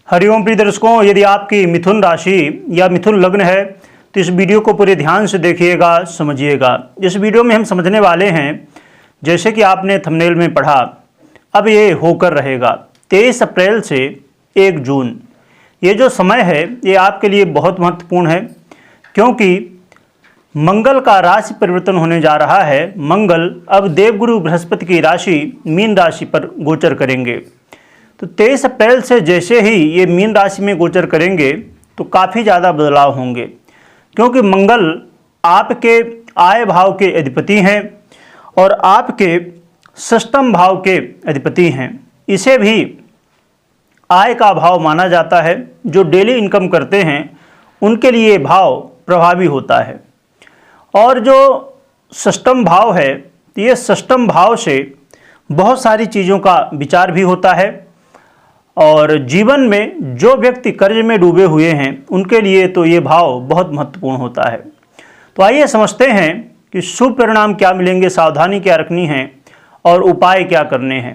हरिओम प्रिय दर्शकों, यदि आपकी मिथुन राशि या मिथुन लग्न है तो इस वीडियो को पूरे ध्यान से देखिएगा, समझिएगा। इस वीडियो में हम समझने वाले हैं, जैसे कि आपने थंबनेल में पढ़ा, अब ये होकर रहेगा 23 अप्रैल से 1 जून। ये जो समय है ये आपके लिए बहुत महत्वपूर्ण है, क्योंकि मंगल का राशि परिवर्तन होने जा रहा है। मंगल अब देवगुरु बृहस्पति की राशि मीन राशि पर गोचर करेंगे। तो 23 अप्रैल से जैसे ही ये मीन राशि में गोचर करेंगे तो काफ़ी ज़्यादा बदलाव होंगे, क्योंकि मंगल आपके आय भाव के अधिपति हैं और आपके षष्ठम भाव के अधिपति हैं। इसे भी आय का भाव माना जाता है। जो डेली इनकम करते हैं उनके लिए भाव प्रभावी होता है। और जो षष्ठम भाव है, ये षष्ठम भाव से बहुत सारी चीज़ों का विचार भी होता है। और जीवन में जो व्यक्ति कर्ज में डूबे हुए हैं उनके लिए तो ये भाव बहुत महत्वपूर्ण होता है। तो आइए समझते हैं कि शुभ परिणाम क्या मिलेंगे, सावधानी क्या रखनी है और उपाय क्या करने हैं।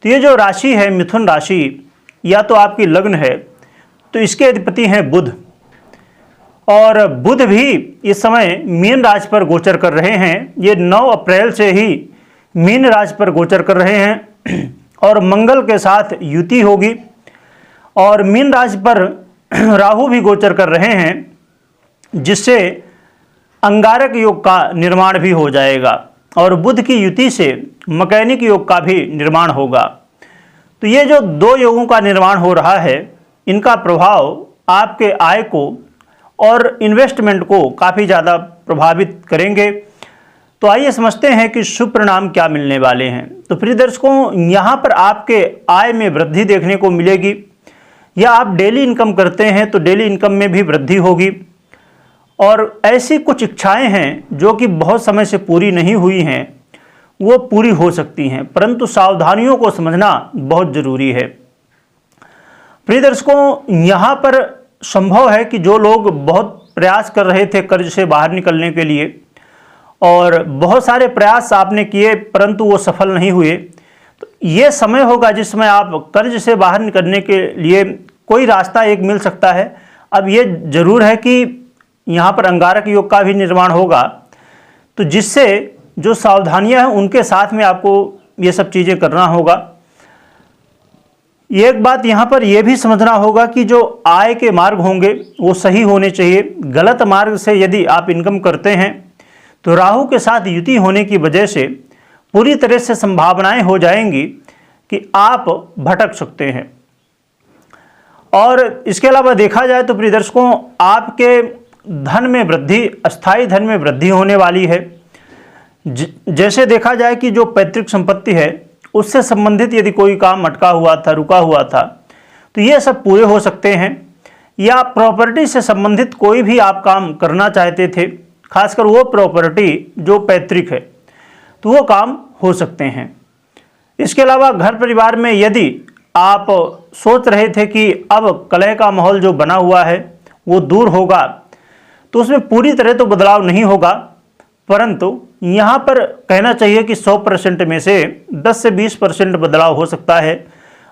तो ये जो राशि है मिथुन राशि, या तो आपकी लग्न है, तो इसके अधिपति हैं बुध। और बुध भी इस समय मीन राशि पर गोचर कर रहे हैं। ये 9 अप्रैल से ही मीन राशि पर गोचर कर रहे हैं और मंगल के साथ युति होगी। और मीन राशि पर राहु भी गोचर कर रहे हैं, जिससे अंगारक योग का निर्माण भी हो जाएगा और बुध की युति से मकैनिक योग का भी निर्माण होगा। तो ये जो 2 योगों का निर्माण हो रहा है, इनका प्रभाव आपके आय को और इन्वेस्टमेंट को काफ़ी ज़्यादा प्रभावित करेंगे। तो आइए समझते हैं कि शुभ परिणाम क्या मिलने वाले हैं। तो प्रिय दर्शकों, यहाँ पर आपके आय में वृद्धि देखने को मिलेगी, या आप डेली इनकम करते हैं तो डेली इनकम में भी वृद्धि होगी। और ऐसी कुछ इच्छाएं हैं जो कि बहुत समय से पूरी नहीं हुई हैं, वो पूरी हो सकती हैं, परंतु सावधानियों को समझना बहुत ज़रूरी है। प्रिय दर्शकों, यहाँ पर संभव है कि जो लोग बहुत प्रयास कर रहे थे कर्ज से बाहर निकलने के लिए, और बहुत सारे प्रयास आपने किए परंतु वो सफल नहीं हुए, तो ये समय होगा जिसमें आप कर्ज से बाहर निकलने के लिए कोई रास्ता एक मिल सकता है। अब ये जरूर है कि यहाँ पर अंगारक योग का भी निर्माण होगा, तो जिससे जो सावधानियां हैं उनके साथ में आपको ये सब चीज़ें करना होगा। एक बात यहाँ पर यह भी समझना होगा कि जो आय के मार्ग होंगे वो सही होने चाहिए। गलत मार्ग से यदि आप इनकम करते हैं तो राहु के साथ युति होने की वजह से पूरी तरह से संभावनाएं हो जाएंगी कि आप भटक सकते हैं। और इसके अलावा देखा जाए तो प्रिय दर्शकों, आपके धन में वृद्धि, अस्थायी धन में वृद्धि होने वाली है। जैसे देखा जाए कि जो पैतृक संपत्ति है उससे संबंधित यदि कोई काम अटका हुआ था, रुका हुआ था, तो ये सब पूरे हो सकते हैं। या प्रॉपर्टी से संबंधित कोई भी आप काम करना चाहते थे, खासकर वो प्रॉपर्टी जो पैतृक है, तो वो काम हो सकते हैं। इसके अलावा घर परिवार में यदि आप सोच रहे थे कि अब कलह का माहौल जो बना हुआ है वो दूर होगा, तो उसमें पूरी तरह तो बदलाव नहीं होगा, परंतु यहाँ पर कहना चाहिए कि 100% में से 10 से 20% बदलाव हो सकता है।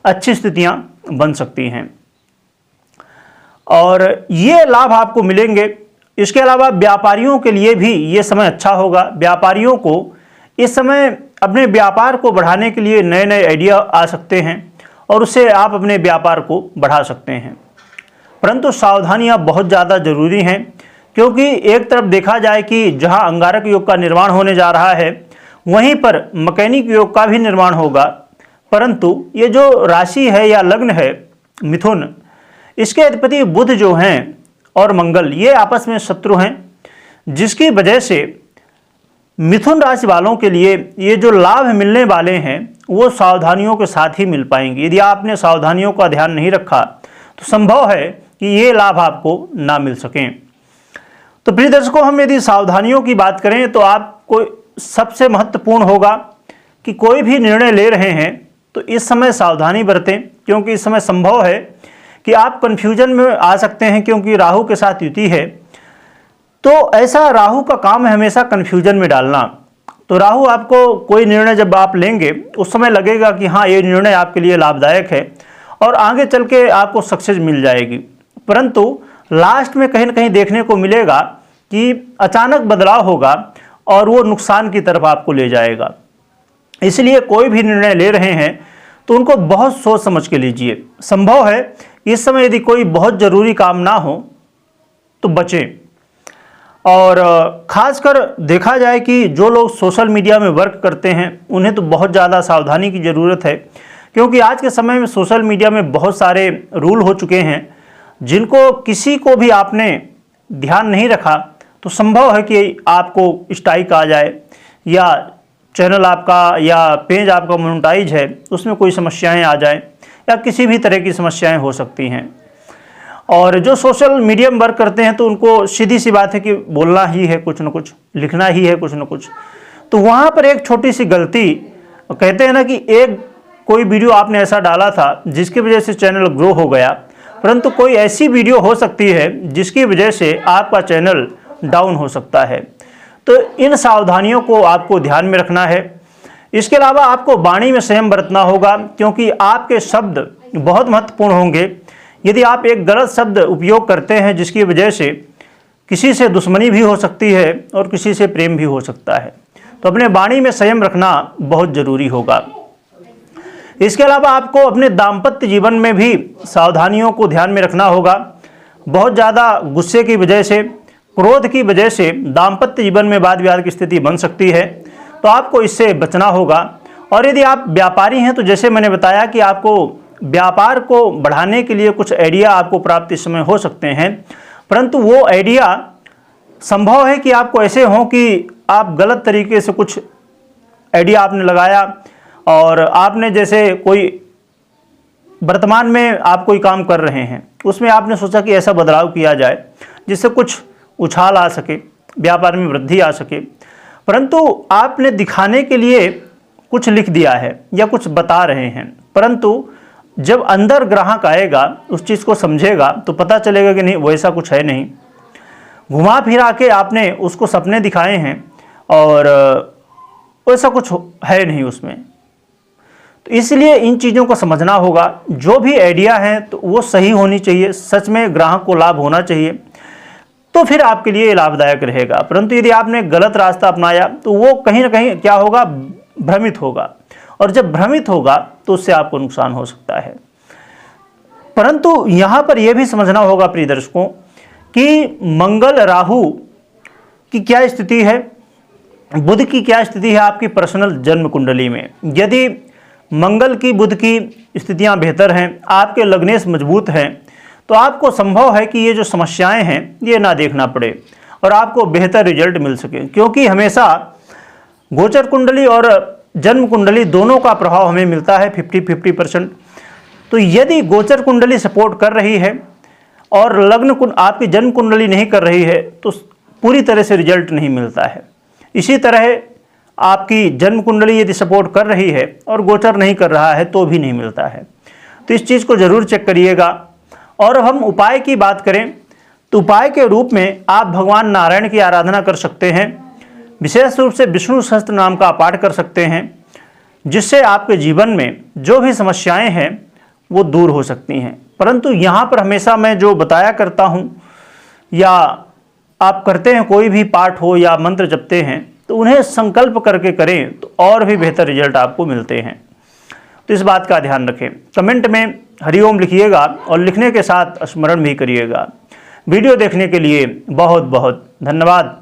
अच्छी स्थितियाँ बन सकती हैं और ये लाभ आपको मिलेंगे। इसके अलावा व्यापारियों के लिए भी ये समय अच्छा होगा। व्यापारियों को इस समय अपने व्यापार को बढ़ाने के लिए नए नए आइडिया आ सकते हैं और उससे आप अपने व्यापार को बढ़ा सकते हैं, परंतु सावधानियां बहुत ज़्यादा ज़रूरी हैं, क्योंकि एक तरफ देखा जाए कि जहां अंगारक योग का निर्माण होने जा रहा है वहीं पर मकैनिक योग का भी निर्माण होगा, परंतु ये जो राशि है या लग्न है मिथुन, इसके अधिपति बुध जो हैं और मंगल, ये आपस में शत्रु हैं, जिसकी वजह से मिथुन राशि वालों के लिए ये जो लाभ मिलने वाले हैं वो सावधानियों के साथ ही मिल पाएंगे। यदि आपने सावधानियों का ध्यान नहीं रखा तो संभव है कि ये लाभ आपको ना मिल सकें। तो प्रिय दर्शकों, हम यदि सावधानियों की बात करें तो आपको सबसे महत्वपूर्ण होगा कि कोई भी निर्णय ले रहे हैं तो इस समय सावधानी बरतें, क्योंकि इस समय संभव है कि आप कन्फ्यूजन में आ सकते हैं, क्योंकि राहु के साथ युति है। तो ऐसा राहु का काम है हमेशा कन्फ्यूजन में डालना। तो राहु आपको कोई निर्णय जब आप लेंगे उस समय लगेगा कि हाँ ये निर्णय आपके लिए लाभदायक है, और आगे चल के आपको सक्सेस मिल जाएगी। परंतु लास्ट में कहीं ना कहीं देखने को मिलेगा कि अचानक बदलाव होगा और वो नुकसान की तरफ आपको ले जाएगा। इसलिए कोई भी निर्णय ले रहे हैं तो उनको बहुत सोच समझ के लीजिए। संभव है इस समय यदि कोई बहुत ज़रूरी काम ना हो तो बचें। और ख़ासकर देखा जाए कि जो लोग सोशल मीडिया में वर्क करते हैं उन्हें तो बहुत ज़्यादा सावधानी की ज़रूरत है, क्योंकि आज के समय में सोशल मीडिया में बहुत सारे रूल हो चुके हैं जिनको किसी को भी आपने ध्यान नहीं रखा तो संभव है कि आपको स्ट्राइक आ जाए, या चैनल आपका या पेज आपका मोनेटाइज है उसमें कोई समस्याएं आ जाएं, या किसी भी तरह की समस्याएं हो सकती हैं। और जो सोशल मीडिया में वर्क करते हैं तो उनको सीधी सी बात है कि बोलना ही है कुछ न कुछ, लिखना ही है कुछ न कुछ। तो वहाँ पर एक छोटी सी गलती, कहते हैं ना कि एक कोई वीडियो आपने ऐसा डाला था जिसकी वजह से चैनल ग्रो हो गया, परंतु कोई ऐसी वीडियो हो सकती है जिसकी वजह से आपका चैनल डाउन हो सकता है। तो इन सावधानियों को आपको ध्यान में रखना है। इसके अलावा आपको वाणी में संयम बरतना होगा, क्योंकि आपके शब्द बहुत महत्वपूर्ण होंगे। यदि आप एक गलत शब्द उपयोग करते हैं जिसकी वजह से किसी से दुश्मनी भी हो सकती है और किसी से प्रेम भी हो सकता है, तो अपने वाणी में संयम रखना बहुत ज़रूरी होगा। इसके अलावा आपको अपने दाम्पत्य जीवन में भी सावधानियों को ध्यान में रखना होगा। बहुत ज़्यादा गुस्से की वजह से, क्रोध की वजह से दाम्पत्य जीवन में वाद विवाद की स्थिति बन सकती है, तो आपको इससे बचना होगा। और यदि आप व्यापारी हैं तो जैसे मैंने बताया कि आपको व्यापार को बढ़ाने के लिए कुछ आइडिया आपको प्राप्त इस समय हो सकते हैं, परंतु वो आइडिया संभव है कि आपको ऐसे हों कि आप गलत तरीके से कुछ आइडिया आपने लगाया और आपने जैसे कोई वर्तमान में आप कोई काम कर रहे हैं उसमें आपने सोचा कि ऐसा बदलाव किया जाए जिससे कुछ उछाल आ सके, व्यापार में वृद्धि आ सके, परंतु आपने दिखाने के लिए कुछ लिख दिया है या कुछ बता रहे हैं, परंतु जब अंदर ग्राहक आएगा उस चीज़ को समझेगा तो पता चलेगा कि नहीं वैसा कुछ है नहीं। घुमा फिरा के आपने उसको सपने दिखाए हैं और वैसा कुछ है नहीं उसमें। तो इसलिए इन चीज़ों को समझना होगा। जो भी आइडिया है तो वो सही होनी चाहिए, सच में ग्राहक को लाभ होना चाहिए, तो फिर आपके लिए लाभदायक रहेगा। परंतु यदि आपने गलत रास्ता अपनाया तो वो कहीं ना कहीं क्या होगा, भ्रमित होगा, और जब भ्रमित होगा तो उससे आपको नुकसान हो सकता है। परंतु यहाँ पर यह भी समझना होगा प्रिय दर्शकों कि मंगल राहु की क्या स्थिति है, बुध की क्या स्थिति है आपकी पर्सनल जन्म कुंडली में। यदि मंगल की बुध की स्थितियाँ बेहतर हैं, आपके लग्नेश मजबूत हैं, तो आपको संभव है कि ये जो समस्याएं हैं ये ना देखना पड़े और आपको बेहतर रिजल्ट मिल सके। क्योंकि हमेशा गोचर कुंडली और जन्म कुंडली दोनों का प्रभाव हमें मिलता है 50-50%। तो यदि गोचर कुंडली सपोर्ट कर रही है और लग्न आपकी जन्म कुंडली नहीं कर रही है तो पूरी तरह से रिजल्ट नहीं मिलता है। इसी तरह आपकी जन्म कुंडली यदि सपोर्ट कर रही है और गोचर नहीं कर रहा है तो भी नहीं मिलता है। तो इस चीज़ को ज़रूर चेक करिएगा। और हम उपाय की बात करें तो उपाय के रूप में आप भगवान नारायण की आराधना कर सकते हैं। विशेष रूप से विष्णु सहस्त्र नाम का पाठ कर सकते हैं, जिससे आपके जीवन में जो भी समस्याएं हैं वो दूर हो सकती हैं। परंतु यहाँ पर हमेशा मैं जो बताया करता हूँ, या आप करते हैं कोई भी पाठ हो या मंत्र जपते हैं तो उन्हें संकल्प करके करें तो और भी बेहतर रिजल्ट आपको मिलते हैं। तो इस बात का ध्यान रखें। कमेंट में हरिओम लिखिएगा और लिखने के साथ स्मरण भी करिएगा। वीडियो देखने के लिए बहुत बहुत धन्यवाद।